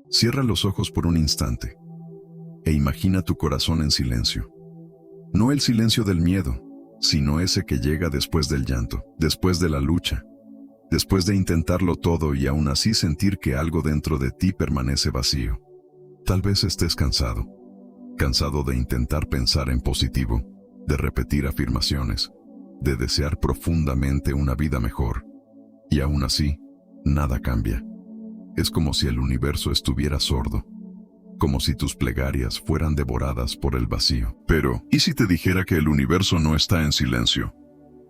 Cierra los ojos por un instante e imagina tu corazón en silencio. No el silencio del miedo, sino ese que llega después del llanto, después de la lucha, después de intentarlo todo y aún así sentir que algo dentro de ti permanece vacío. Tal vez estés cansado de intentar pensar en positivo, de repetir afirmaciones, de desear profundamente una vida mejor. Y aún así, nada cambia. Es como si el universo estuviera sordo, como si tus plegarias fueran devoradas por el vacío. Pero, ¿y si te dijera que el universo no está en silencio?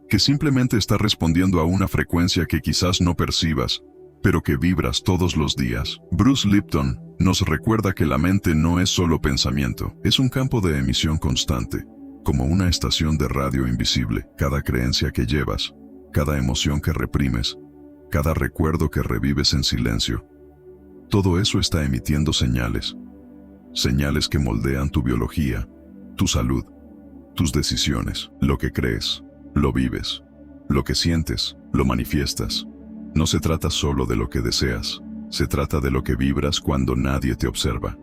Que simplemente está respondiendo a una frecuencia que quizás no percibas, pero que vibras todos los días. Bruce Lipton nos recuerda que la mente no es solo pensamiento, es un campo de emisión constante, como una estación de radio invisible. Cada creencia que llevas, cada emoción que reprimes, cada recuerdo que revives en silencio, todo eso está emitiendo señales. Señales que moldean tu biología, tu salud, tus decisiones, lo que crees, lo vives, lo que sientes, lo manifiestas. No se trata solo de lo que deseas, se trata de lo que vibras cuando nadie te observa.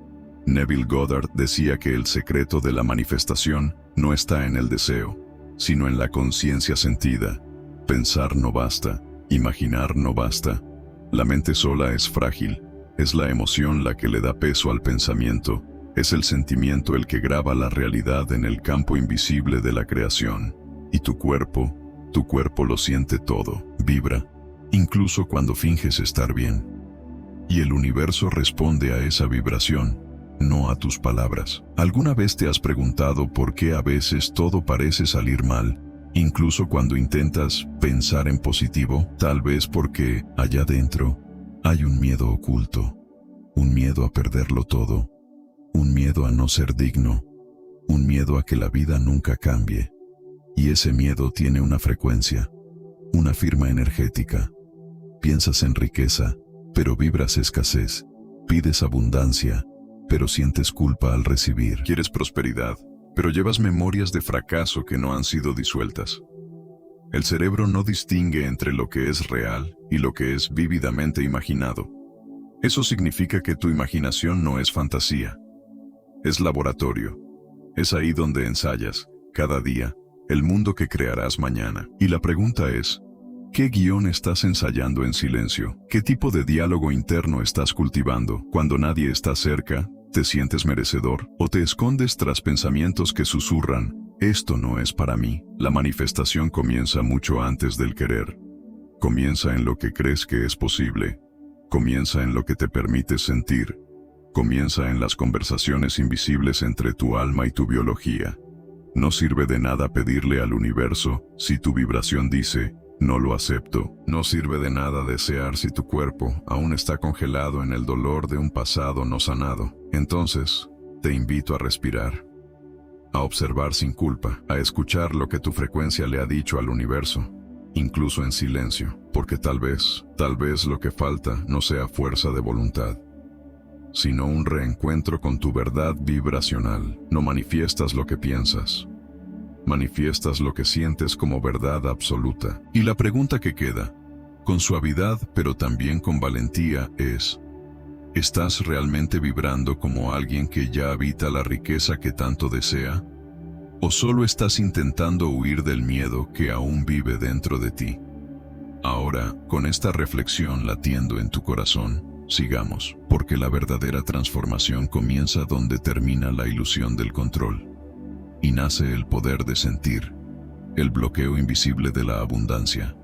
Neville Goddard decía que el secreto de la manifestación no está en el deseo, sino en la conciencia sentida. Pensar no basta, imaginar no basta. La mente sola es frágil, es la emoción la que le da peso al pensamiento, es el sentimiento el que graba la realidad en el campo invisible de la creación. Y tu cuerpo lo siente todo, vibra, incluso cuando finges estar bien. Y el universo responde a esa vibración, no a tus palabras. ¿Alguna vez te has preguntado por qué a veces todo parece salir mal, incluso cuando intentas pensar en positivo? Tal vez porque, allá dentro, hay un miedo oculto, un miedo a perderlo todo, un miedo a no ser digno, un miedo a que la vida nunca cambie. Y ese miedo tiene una frecuencia, una firma energética. Piensas en riqueza, pero vibras escasez. Pides abundancia, pero sientes culpa al recibir. Quieres prosperidad, pero llevas memorias de fracaso que no han sido disueltas. El cerebro no distingue entre lo que es real y lo que es vívidamente imaginado. Eso significa que tu imaginación no es fantasía, es laboratorio. Es ahí donde ensayas, cada día, el mundo que crearás mañana. Y la pregunta es, ¿qué guión estás ensayando en silencio? ¿Qué tipo de diálogo interno estás cultivando? Cuando nadie está cerca, ¿te sientes merecedor? ¿O te escondes tras pensamientos que susurran, esto no es para mí? La manifestación comienza mucho antes del querer. Comienza en lo que crees que es posible. Comienza en lo que te permites sentir. Comienza en las conversaciones invisibles entre tu alma y tu biología. No sirve de nada pedirle al universo si tu vibración dice, no lo acepto. No sirve de nada desear si tu cuerpo aún está congelado en el dolor de un pasado no sanado. Entonces, te invito a respirar, a observar sin culpa, a escuchar lo que tu frecuencia le ha dicho al universo, incluso en silencio, porque tal vez lo que falta no sea fuerza de voluntad, sino un reencuentro con tu verdad vibracional. No manifiestas lo que piensas, manifiestas lo que sientes como verdad absoluta. Y la pregunta que queda, con suavidad pero también con valentía, es, ¿estás realmente vibrando como alguien que ya habita la riqueza que tanto desea? ¿O solo estás intentando huir del miedo que aún vive dentro de ti? Ahora, con esta reflexión latiendo en tu corazón, sigamos, porque la verdadera transformación comienza donde termina la ilusión del control. Y nace el poder de sentir, el bloqueo invisible de la abundancia.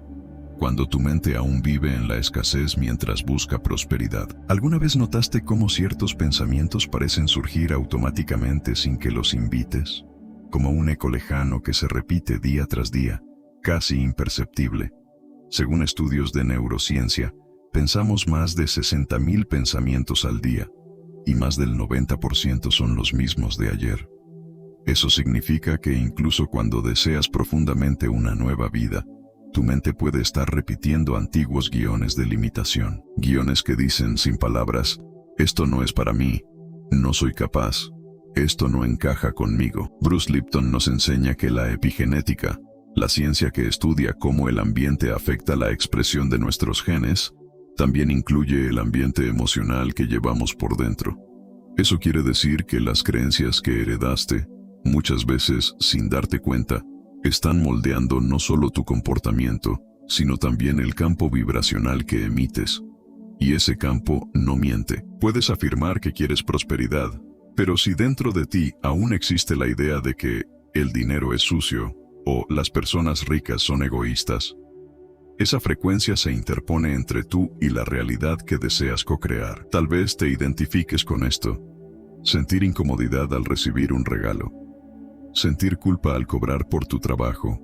Cuando tu mente aún vive en la escasez mientras busca prosperidad. ¿Alguna vez notaste cómo ciertos pensamientos parecen surgir automáticamente sin que los invites? Como un eco lejano que se repite día tras día, casi imperceptible. Según estudios de neurociencia, pensamos más de 60.000 pensamientos al día, y más del 90% son los mismos de ayer. Eso significa que incluso cuando deseas profundamente una nueva vida, tu mente puede estar repitiendo antiguos guiones de limitación. Guiones que dicen sin palabras, esto no es para mí, no soy capaz, esto no encaja conmigo. Bruce Lipton nos enseña que la epigenética, la ciencia que estudia cómo el ambiente afecta la expresión de nuestros genes, también incluye el ambiente emocional que llevamos por dentro. Eso quiere decir que las creencias que heredaste, muchas veces sin darte cuenta, están moldeando no solo tu comportamiento, sino también el campo vibracional que emites. Y ese campo no miente. Puedes afirmar que quieres prosperidad, pero si dentro de ti aún existe la idea de que el dinero es sucio o las personas ricas son egoístas, esa frecuencia se interpone entre tú y la realidad que deseas co-crear. Tal vez te identifiques con esto. Sentir incomodidad al recibir un regalo, sentir culpa al cobrar por tu trabajo,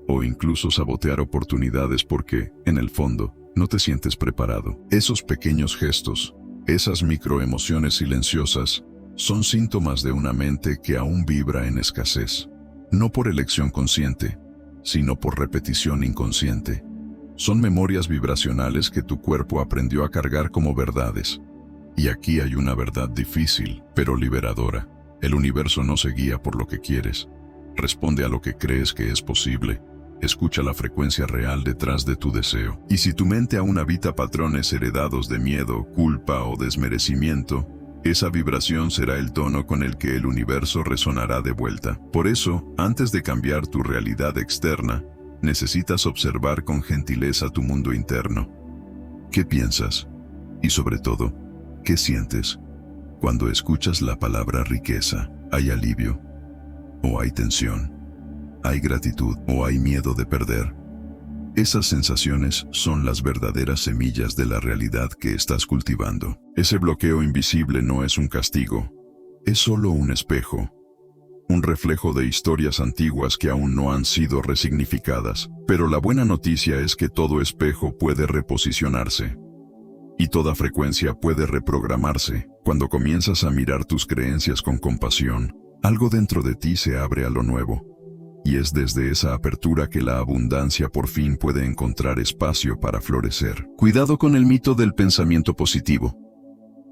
o incluso sabotear oportunidades porque, en el fondo, no te sientes preparado. Esos pequeños gestos, esas microemociones silenciosas, son síntomas de una mente que aún vibra en escasez. No por elección consciente, sino por repetición inconsciente. Son memorias vibracionales que tu cuerpo aprendió a cargar como verdades. Y aquí hay una verdad difícil, pero liberadora. El universo no se guía por lo que quieres. Responde a lo que crees que es posible. Escucha la frecuencia real detrás de tu deseo. Y si tu mente aún habita patrones heredados de miedo, culpa o desmerecimiento, esa vibración será el tono con el que el universo resonará de vuelta. Por eso, antes de cambiar tu realidad externa, necesitas observar con gentileza tu mundo interno. ¿Qué piensas? Y sobre todo, ¿qué sientes? Cuando escuchas la palabra riqueza, ¿hay alivio? ¿O hay tensión? ¿Hay gratitud o hay miedo de perder? Esas sensaciones son las verdaderas semillas de la realidad que estás cultivando. Ese bloqueo invisible no es un castigo, es solo un espejo, un reflejo de historias antiguas que aún no han sido resignificadas. Pero la buena noticia es que todo espejo puede reposicionarse. Y toda frecuencia puede reprogramarse. Cuando comienzas a mirar tus creencias con compasión, algo dentro de ti se abre a lo nuevo. Y es desde esa apertura que la abundancia por fin puede encontrar espacio para florecer. Cuidado con el mito del pensamiento positivo.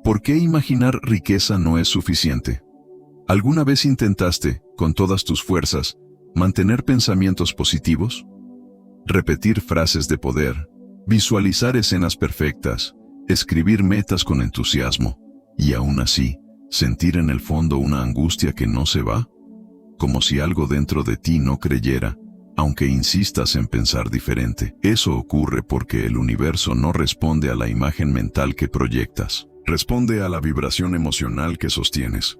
¿Por qué imaginar riqueza no es suficiente? ¿Alguna vez intentaste, con todas tus fuerzas, mantener pensamientos positivos? Repetir frases de poder, visualizar escenas perfectas, escribir metas con entusiasmo, y aún así, sentir en el fondo una angustia que no se va, como si algo dentro de ti no creyera, aunque insistas en pensar diferente. Eso ocurre porque el universo no responde a la imagen mental que proyectas, responde a la vibración emocional que sostienes.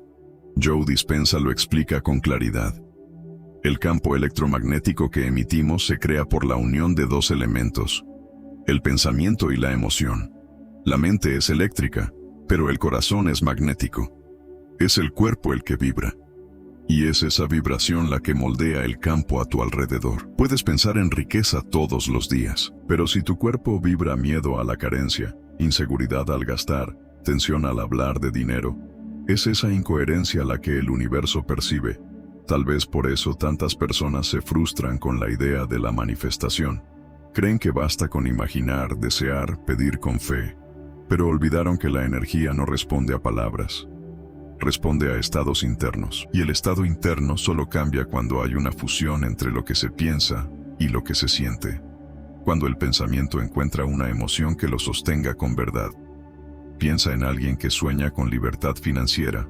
Joe Dispenza lo explica con claridad. El campo electromagnético que emitimos se crea por la unión de dos elementos, el pensamiento y la emoción. La mente es eléctrica, pero el corazón es magnético. Es el cuerpo el que vibra. Y es esa vibración la que moldea el campo a tu alrededor. Puedes pensar en riqueza todos los días, pero si tu cuerpo vibra miedo a la carencia, inseguridad al gastar, tensión al hablar de dinero, es esa incoherencia la que el universo percibe. Tal vez por eso tantas personas se frustran con la idea de la manifestación. Creen que basta con imaginar, desear, pedir con fe, pero olvidaron que la energía no responde a palabras. Responde a estados internos, y el estado interno solo cambia cuando hay una fusión entre lo que se piensa y lo que se siente. Cuando el pensamiento encuentra una emoción que lo sostenga con verdad. Piensa en alguien que sueña con libertad financiera,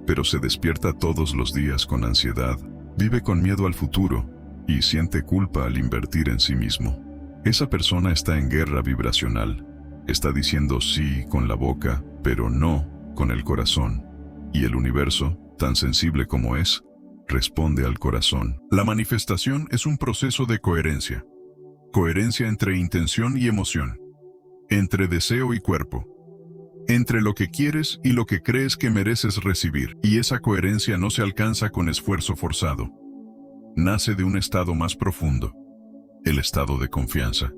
pero se despierta todos los días con ansiedad, vive con miedo al futuro y siente culpa al invertir en sí mismo. Esa persona está en guerra vibracional. Está diciendo sí con la boca, pero no con el corazón. Y el universo, tan sensible como es, responde al corazón. La manifestación es un proceso de coherencia. Coherencia entre intención y emoción. Entre deseo y cuerpo. Entre lo que quieres y lo que crees que mereces recibir. Y esa coherencia no se alcanza con esfuerzo forzado. Nace de un estado más profundo. El estado de confianza.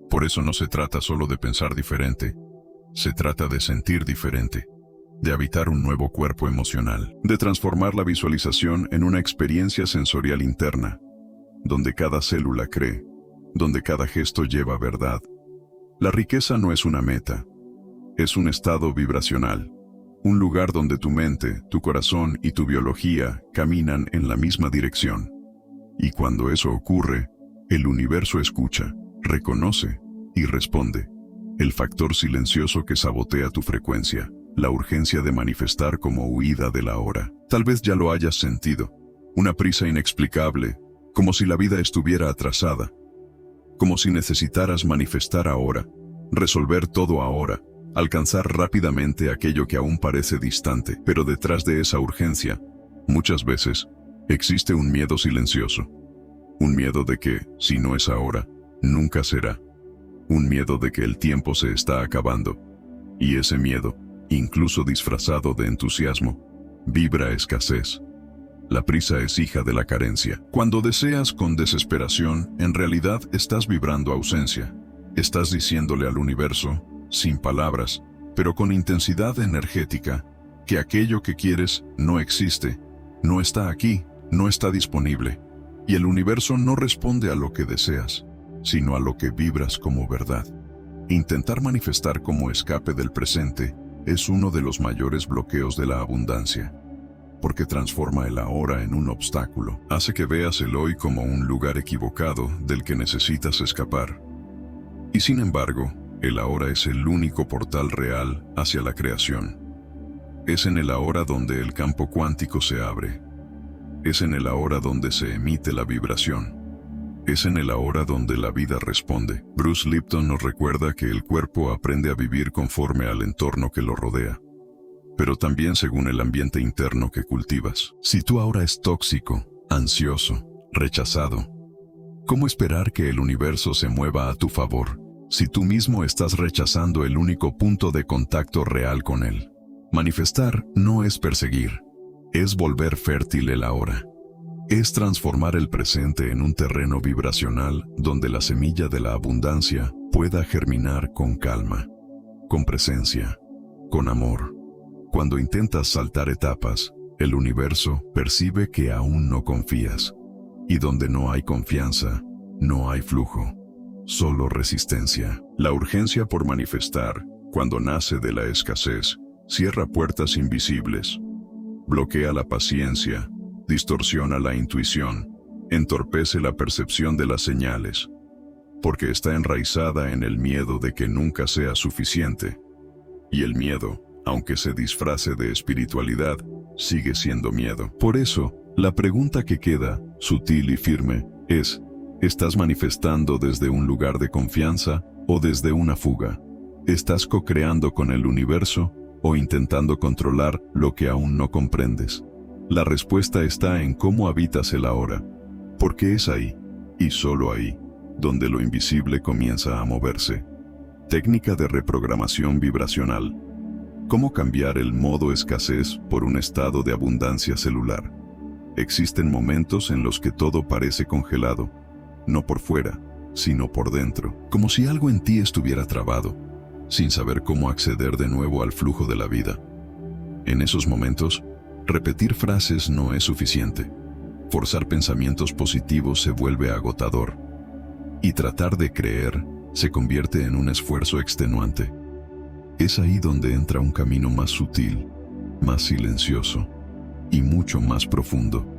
Por eso no se trata solo de pensar diferente. Se trata de sentir diferente. De habitar un nuevo cuerpo emocional, de transformar la visualización en una experiencia sensorial interna, donde cada célula cree, donde cada gesto lleva verdad. La riqueza no es una meta, es un estado vibracional, un lugar donde tu mente, tu corazón y tu biología caminan en la misma dirección. Y cuando eso ocurre, el universo escucha, reconoce y responde. el factor silencioso que sabotea tu frecuencia, la urgencia de manifestar como huida de la hora. Tal vez ya lo hayas sentido, una prisa inexplicable, como si la vida estuviera atrasada, como si necesitaras manifestar ahora, resolver todo ahora, alcanzar rápidamente aquello que aún parece distante. Pero detrás de esa urgencia, muchas veces, existe un miedo silencioso. Un miedo de que, si no es ahora, nunca será. Un miedo de que el tiempo se está acabando. Y ese miedo, incluso disfrazado de entusiasmo, vibra escasez. La prisa es hija de la carencia. Cuando deseas con desesperación, en realidad estás vibrando ausencia. Estás diciéndole al universo, sin palabras, pero con intensidad energética, que aquello que quieres no existe, no está aquí, no está disponible. Y el universo no responde a lo que deseas, sino a lo que vibras como verdad. Intentar manifestar como escape del presente es uno de los mayores bloqueos de la abundancia, porque transforma el ahora en un obstáculo. Hace que veas el hoy como un lugar equivocado del que necesitas escapar. Y sin embargo, el ahora es el único portal real hacia la creación. Es en el ahora donde el campo cuántico se abre. Es en el ahora donde se emite la vibración. Es en el ahora donde la vida responde. Bruce Lipton nos recuerda que el cuerpo aprende a vivir conforme al entorno que lo rodea, pero también según el ambiente interno que cultivas. Si tú ahora es tóxico, ansioso, rechazado, ¿cómo esperar que el universo se mueva a tu favor si tú mismo estás rechazando el único punto de contacto real con él? Manifestar no es perseguir, es volver fértil el ahora. Es transformar el presente en un terreno vibracional donde la semilla de la abundancia pueda germinar con calma, con presencia, con amor. Cuando intentas saltar etapas, el universo percibe que aún no confías. Y donde no hay confianza, no hay flujo, solo resistencia. La urgencia por manifestar, cuando nace de la escasez, cierra puertas invisibles, bloquea la paciencia, distorsiona la intuición, entorpece la percepción de las señales, porque está enraizada en el miedo de que nunca sea suficiente. Y el miedo, aunque se disfrace de espiritualidad, sigue siendo miedo. Por eso, la pregunta que queda, sutil y firme, es: ¿estás manifestando desde un lugar de confianza o desde una fuga? ¿Estás co-creando con el universo o intentando controlar lo que aún no comprendes? La respuesta está en cómo habitas el ahora, porque es ahí, y solo ahí, donde lo invisible comienza a moverse. Técnica de reprogramación vibracional. ¿Cómo cambiar el modo escasez por un estado de abundancia celular? Existen momentos en los que todo parece congelado, no por fuera, sino por dentro, como si algo en ti estuviera trabado, sin saber cómo acceder de nuevo al flujo de la vida. En esos momentos, repetir frases no es suficiente. Forzar pensamientos positivos se vuelve agotador. Y tratar de creer se convierte en un esfuerzo extenuante. Es ahí donde entra un camino más sutil, más silencioso y mucho más profundo.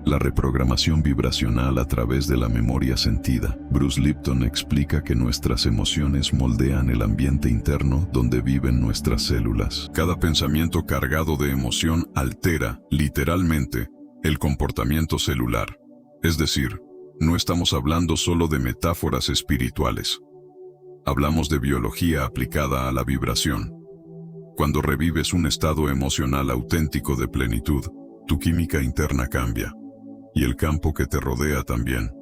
La reprogramación vibracional a través de la memoria sentida. Bruce Lipton explica que nuestras emociones moldean el ambiente interno donde viven nuestras células. Cada pensamiento cargado de emoción altera, literalmente, el comportamiento celular. Es decir, no estamos hablando solo de metáforas espirituales. Hablamos de biología aplicada a la vibración. Cuando revives un estado emocional auténtico de plenitud, tu química interna cambia. Y el campo que te rodea también.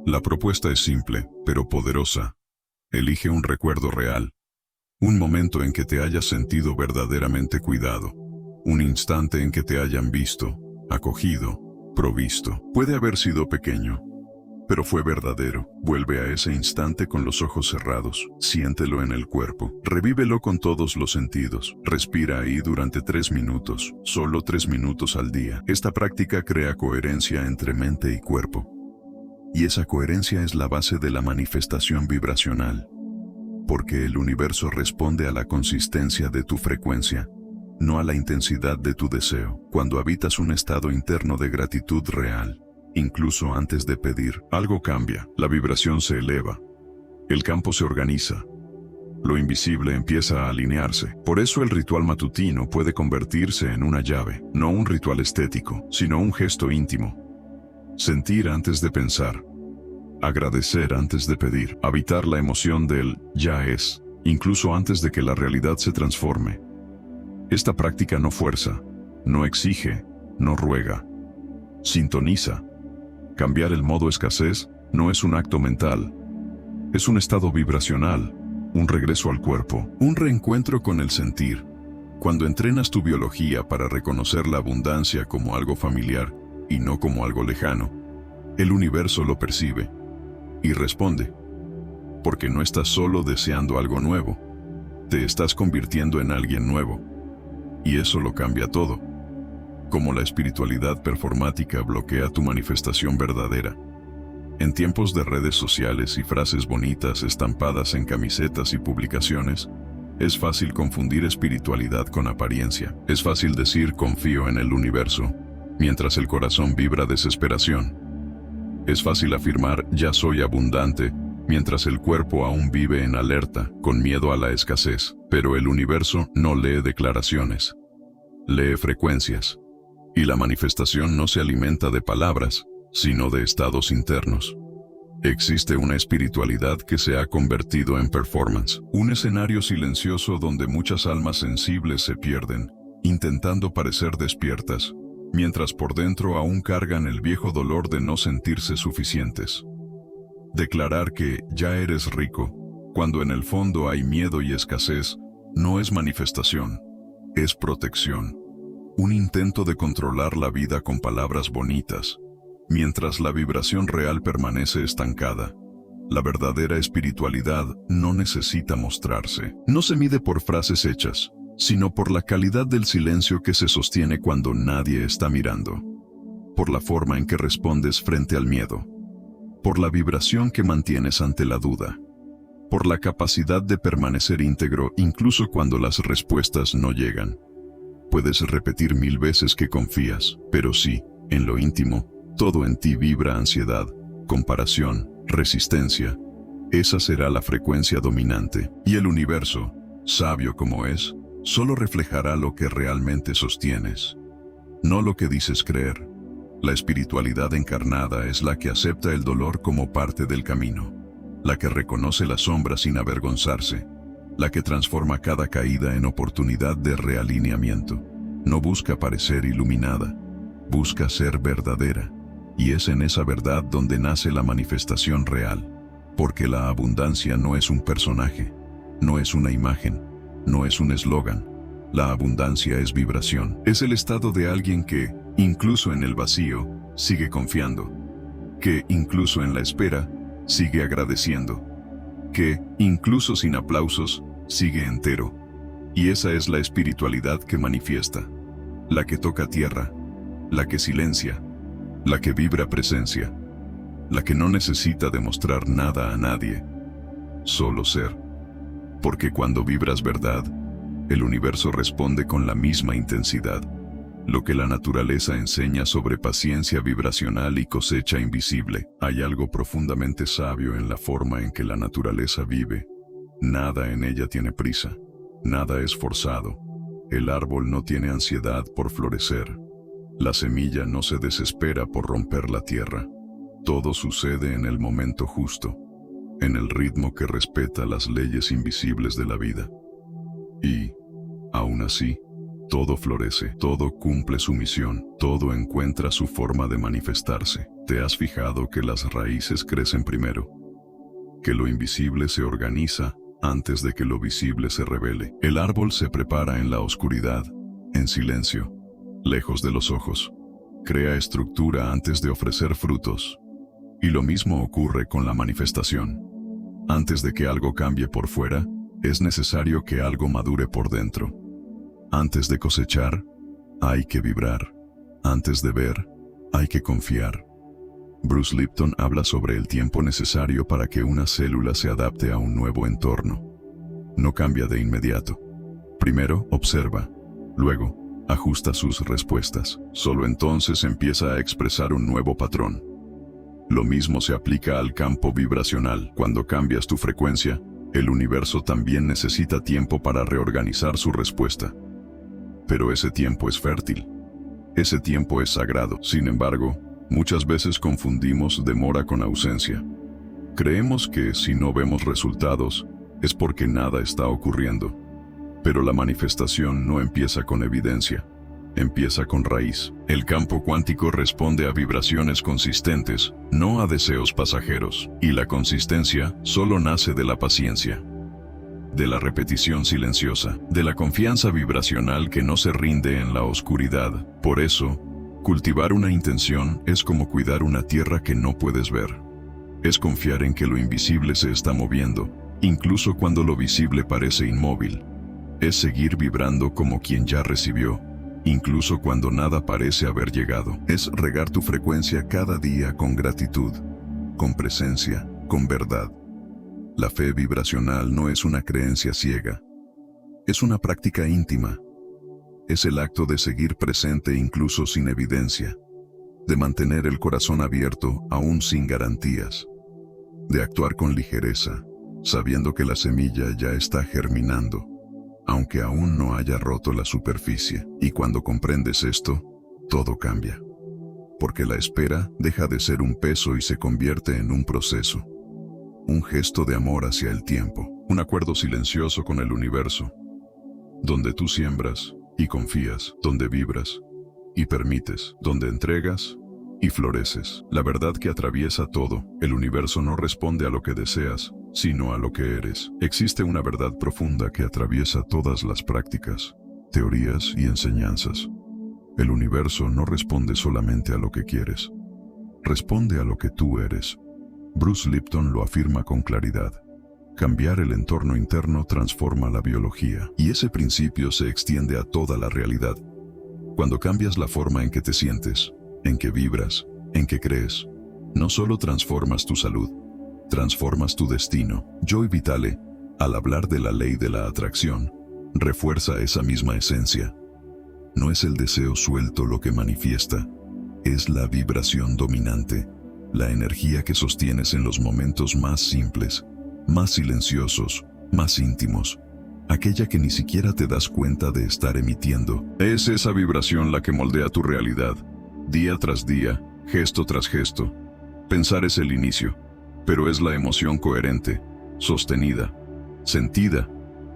La propuesta es simple, pero poderosa. Elige un recuerdo real. Un momento en que te hayas sentido verdaderamente cuidado. Un instante en que te hayan visto, acogido, provisto. Puede haber sido pequeño, pero fue verdadero. Vuelve a ese instante con los ojos cerrados. Siéntelo en el cuerpo. Revívelo con todos los sentidos. Respira ahí durante 3 minutos. Solo 3 minutos al día. Esta práctica crea coherencia entre mente y cuerpo. Y esa coherencia es la base de la manifestación vibracional. Porque el universo responde a la consistencia de tu frecuencia, no a la intensidad de tu deseo. Cuando habitas un estado interno de gratitud real, incluso antes de pedir, algo cambia, la vibración se eleva, el campo se organiza. lo invisible empieza a alinearse. Por eso el ritual matutino puede convertirse en una llave, no un ritual estético, sino un gesto íntimo. Sentir antes de pensar, agradecer antes de pedir, habitar la emoción del ya es, incluso antes de que la realidad se transforme. Esta práctica no fuerza, no exige, no ruega, sintoniza. Cambiar el modo escasez no es un acto mental, es un estado vibracional, un regreso al cuerpo, un reencuentro con el sentir. Cuando entrenas tu biología para reconocer la abundancia como algo familiar y no como algo lejano, el universo lo percibe y responde, porque no estás solo deseando algo nuevo, te estás convirtiendo en alguien nuevo, y eso lo cambia todo. Como la espiritualidad performática bloquea tu manifestación verdadera. En tiempos de redes sociales y frases bonitas estampadas en camisetas y publicaciones, es fácil confundir espiritualidad con apariencia. Es fácil decir confío en el universo, mientras el corazón vibra desesperación. Es fácil afirmar ya soy abundante, mientras el cuerpo aún vive en alerta, con miedo a la escasez. Pero el universo no lee declaraciones, lee frecuencias. Y la manifestación no se alimenta de palabras, sino de estados internos. Existe una espiritualidad que se ha convertido en performance, un escenario silencioso donde muchas almas sensibles se pierden, intentando parecer despiertas, mientras por dentro aún cargan el viejo dolor de no sentirse suficientes. Declarar que ya eres rico, cuando en el fondo hay miedo y escasez, no es manifestación, es protección. Un intento de controlar la vida con palabras bonitas, mientras la vibración real permanece estancada. La verdadera espiritualidad no necesita mostrarse. No se mide por frases hechas, sino por la calidad del silencio que se sostiene cuando nadie está mirando. Por la forma en que respondes frente al miedo. Por la vibración que mantienes ante la duda. Por la capacidad de permanecer íntegro incluso cuando las respuestas no llegan. Puedes repetir 1000 veces que confías, pero si, en lo íntimo, todo en ti vibra ansiedad, comparación, resistencia, esa será la frecuencia dominante. Y el universo, sabio como es, solo reflejará lo que realmente sostienes, no lo que dices creer. La espiritualidad encarnada es la que acepta el dolor como parte del camino, la que reconoce la sombra sin avergonzarse, la que transforma cada caída en oportunidad de realineamiento. No busca parecer iluminada, busca ser verdadera, y es en esa verdad donde nace la manifestación real, porque la abundancia no es un personaje, no es una imagen, no es un eslogan. La abundancia es vibración, es el estado de alguien que, incluso en el vacío, sigue confiando, que, incluso en la espera, sigue agradeciendo, que, incluso sin aplausos, sigue entero. Y esa es la espiritualidad que manifiesta, la que toca tierra, la que silencia, la que vibra presencia, la que no necesita demostrar nada a nadie, solo ser. Porque cuando vibras verdad, el universo responde con la misma intensidad. Lo que la naturaleza enseña sobre paciencia vibracional y cosecha invisible. Hay algo profundamente sabio en la forma en que la naturaleza vive. Nada en ella tiene prisa, nada es forzado. El árbol no tiene ansiedad por florecer. La semilla no se desespera por romper la tierra. Todo sucede en el momento justo, en el ritmo que respeta las leyes invisibles de la vida. Y, aún así, todo florece, todo cumple su misión, todo encuentra su forma de manifestarse. ¿Te has fijado que las raíces crecen primero? Que lo invisible se organiza antes de que lo visible se revele. El árbol se prepara en la oscuridad, en silencio, lejos de los ojos. Crea estructura antes de ofrecer frutos. Y lo mismo ocurre con la manifestación. Antes de que algo cambie por fuera, es necesario que algo madure por dentro. Antes de cosechar, hay que vibrar. Antes de ver, hay que confiar. Bruce Lipton habla sobre el tiempo necesario para que una célula se adapte a un nuevo entorno. No cambia de inmediato. Primero observa, luego ajusta sus respuestas. Solo entonces empieza a expresar un nuevo patrón. Lo mismo se aplica al campo vibracional. Cuando cambias tu frecuencia, El universo también necesita tiempo para reorganizar su respuesta. Pero ese tiempo es fértil. Ese tiempo es sagrado. Sin embargo, muchas veces confundimos demora con ausencia. Creemos que si no vemos resultados, es porque nada está ocurriendo. Pero la manifestación no empieza con evidencia, empieza con raíz. El campo cuántico responde a vibraciones consistentes, no a deseos pasajeros. Y la consistencia solo nace de la paciencia, de la repetición silenciosa, de la confianza vibracional que no se rinde en la oscuridad. Por eso, cultivar una intención es como cuidar una tierra que no puedes ver. Es confiar en que lo invisible se está moviendo, incluso cuando lo visible parece inmóvil. Es seguir vibrando como quien ya recibió, incluso cuando nada parece haber llegado. Es regar tu frecuencia cada día con gratitud, con presencia, con verdad. La fe vibracional no es una creencia ciega. Es una práctica íntima. Es el acto de seguir presente incluso sin evidencia, de mantener el corazón abierto aún sin garantías, de actuar con ligereza, sabiendo que la semilla ya está germinando, aunque aún no haya roto la superficie. Y cuando comprendes esto, todo cambia. Porque la espera deja de ser un peso y se convierte en un proceso. Un gesto de amor hacia el tiempo. Un acuerdo silencioso con el universo. Donde tú siembras y confías, donde vibras y permites, donde entregas y floreces. La verdad que atraviesa todo. El universo no responde a lo que deseas, sino a lo que eres. Existe una verdad profunda que atraviesa todas las prácticas, teorías y enseñanzas. El universo no responde solamente a lo que quieres, responde a lo que tú eres. Bruce Lipton lo afirma con claridad. Cambiar el entorno interno transforma la biología, y ese principio se extiende a toda la realidad. Cuando cambias la forma en que te sientes, en que vibras, en que crees, no solo transformas tu salud, transformas tu destino. Joy Vitale, al hablar de la ley de la atracción, refuerza esa misma esencia. No es el deseo suelto lo que manifiesta, es la vibración dominante, la energía que sostienes en los momentos más simples, más silenciosos, más íntimos, aquella que ni siquiera te das cuenta de estar emitiendo. Es esa vibración la que moldea tu realidad, día tras día, gesto tras gesto. Pensar es el inicio, pero es la emoción coherente, sostenida, sentida,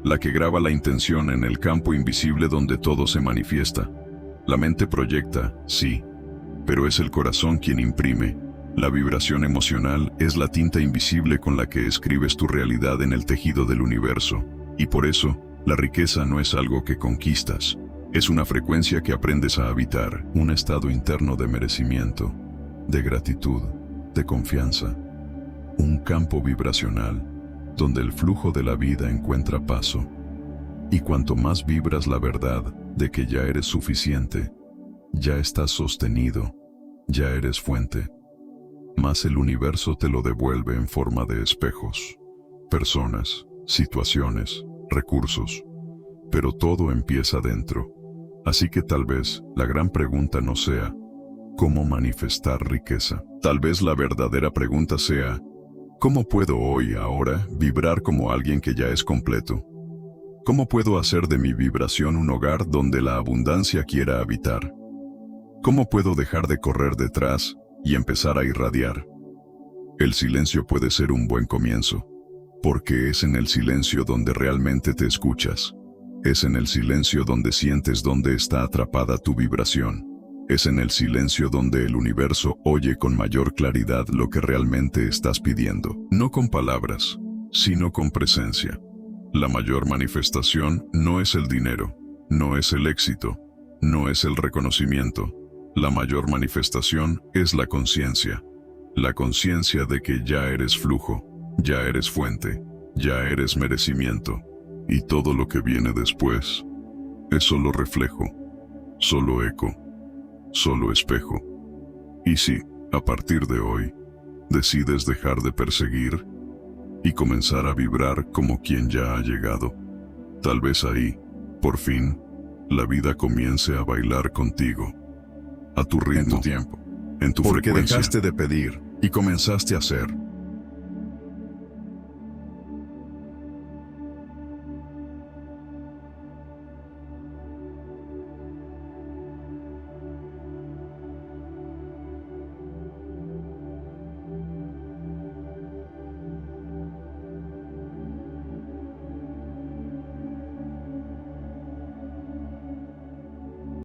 la que graba la intención en el campo invisible donde todo se manifiesta. La mente proyecta, sí, pero es el corazón quien imprime. La vibración emocional es la tinta invisible con la que escribes tu realidad en el tejido del universo. Y por eso, la riqueza no es algo que conquistas, es una frecuencia que aprendes a habitar, un estado interno de merecimiento, de gratitud, de confianza. Un campo vibracional donde el flujo de la vida encuentra paso. Y cuanto más vibras la verdad de que ya eres suficiente, ya estás sostenido, ya eres fuente, más el universo te lo devuelve en forma de espejos, personas, situaciones, recursos. Pero todo empieza dentro. Así que tal vez la gran pregunta no sea ¿cómo manifestar riqueza? Tal vez la verdadera pregunta sea ¿cómo puedo hoy, ahora, vibrar como alguien que ya es completo? ¿Cómo puedo hacer de mi vibración un hogar donde la abundancia quiera habitar? ¿Cómo puedo dejar de correr detrás y empezar a irradiar? El silencio puede ser un buen comienzo, porque es en el silencio donde realmente te escuchas. Es en el silencio donde sientes dónde está atrapada tu vibración. Es en el silencio donde el universo oye con mayor claridad lo que realmente estás pidiendo. No con palabras, sino con presencia. La mayor manifestación no es el dinero, no es el éxito, no es el reconocimiento. La mayor manifestación es la conciencia. La conciencia de que ya eres flujo, ya eres fuente, ya eres merecimiento. Y todo lo que viene después es solo reflejo, solo eco, solo espejo. Y si, a partir de hoy, decides dejar de perseguir y comenzar a vibrar como quien ya ha llegado, tal vez ahí, por fin, la vida comience a bailar contigo, a tu ritmo, en tu tiempo, en tu frecuencia. Porque dejaste de pedir y comenzaste a ser.